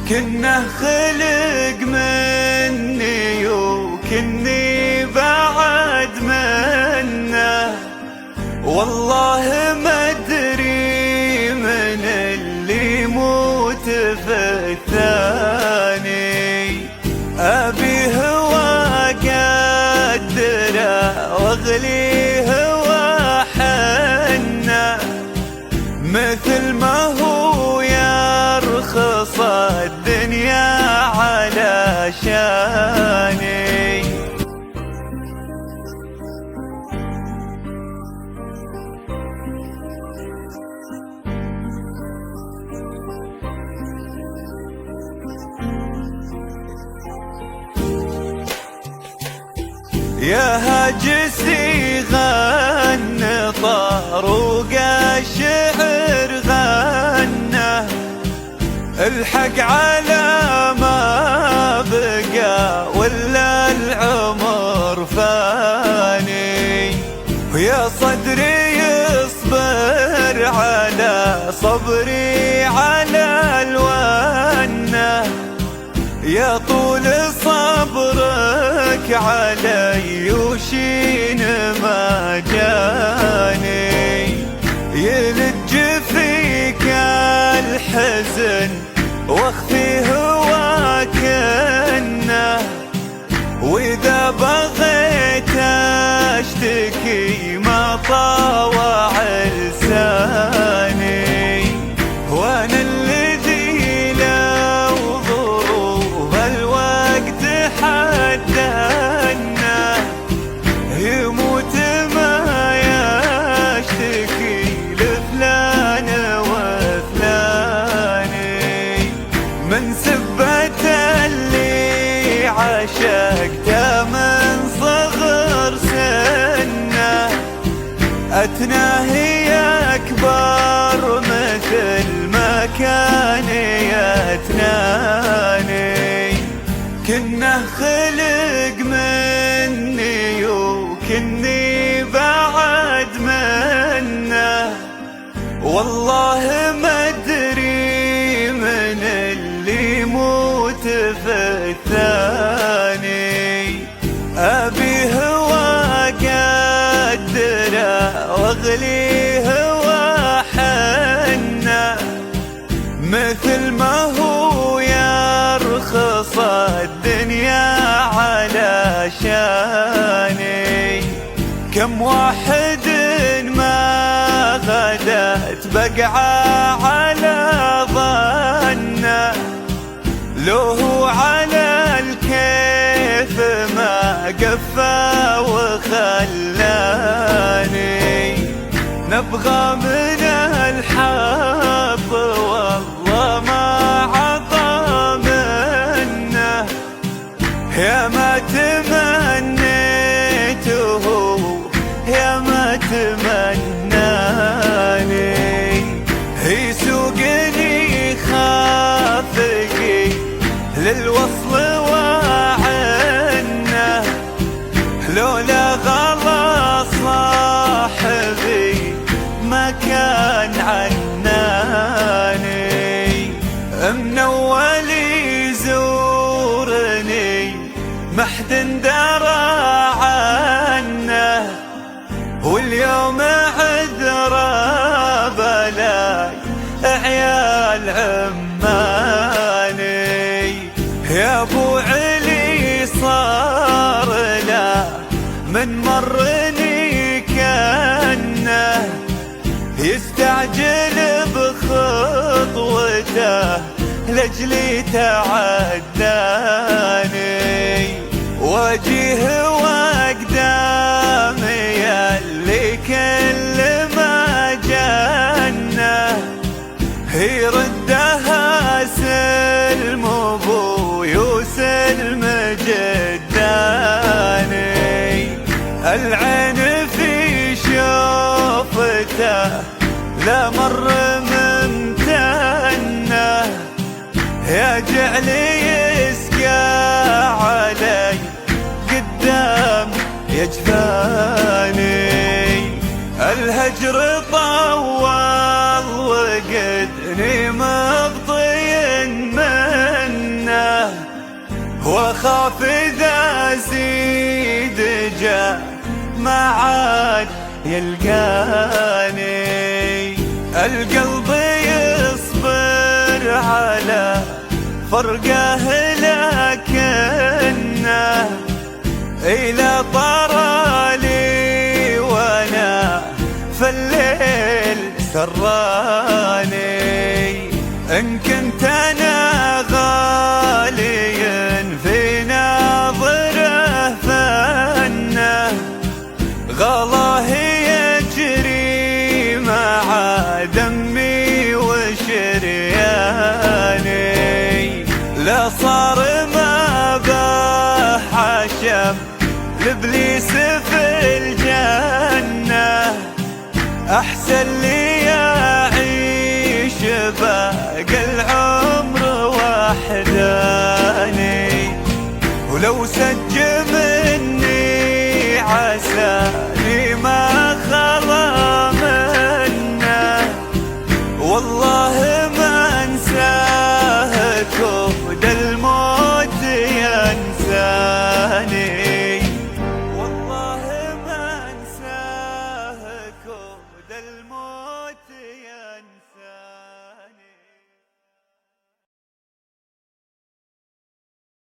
كنه خلق مني وكني بعد منه، والله ما ادري من اللي يموت في الثاني. ابيه واقدره واغليه واحنه، مثل ما هو يرخص الدنيا على شاني. يا هاجسي غنى طاروق الشعر غنى، الحق على ما بقى ولا العمر فاني. ويا صدري يصبر على صبري على الونة، يا طول صبرك علي وشين ما جاني. يلج فيك الحزن واخفيه وكنه، واذا بغيت اشتكي ما طاوع لساني. وانا الذي لو ظروف الوقت حدنا، يموت ما يشتكي لفلان وفلاني. من سبة اللي عشقته من صغر سنه، أتناهي أكبر مثل ما كان يتناني. كنه خلق مني وكني بعد منه، والله ما ادري من اللي يموت في الثاني. أبيه واقدره واغليه واحنه، مثل ما هو يرخص الدنيا على شاني. كم واحد ما غدت بقعة على ظنه، لو هو على الكيف ما قفى وخلاني. نبغى من الحظ والله ما عطى منه، يا ما تمنيته يا ما تمناني. يسوقني خافقي للوصل وعنه، لولا غلا صاحبي ما كان عناني. من اول يزورني محد درى عنه، واليوم عذره بلاي عيال عماني. يا ابو علي صار له من مرني كانه، يستعجل بخطوته لاجلي تعداني. وجيه واقدامي اللي كل ما جنه، يردها سلم ابوي وسلم جداني. العين في شوفته لا مر ممتنه، يا جعلي يسقى علي قدام يجفاني. الهجر طول وقدني مبطي من واخاف اذا زيد جاء ما عاد يلقاني. القلب يصبر على فرقه لكنه إلى طرالي وانا فالليل سراني. إن كنت أنا غالي في ناظره فانه غلاه يجري مع دمي وشرياني. لا صار ما به حشم لإبليس في الجنة، أحسن لي أعيش باقي العمر وحداني. ولو سجل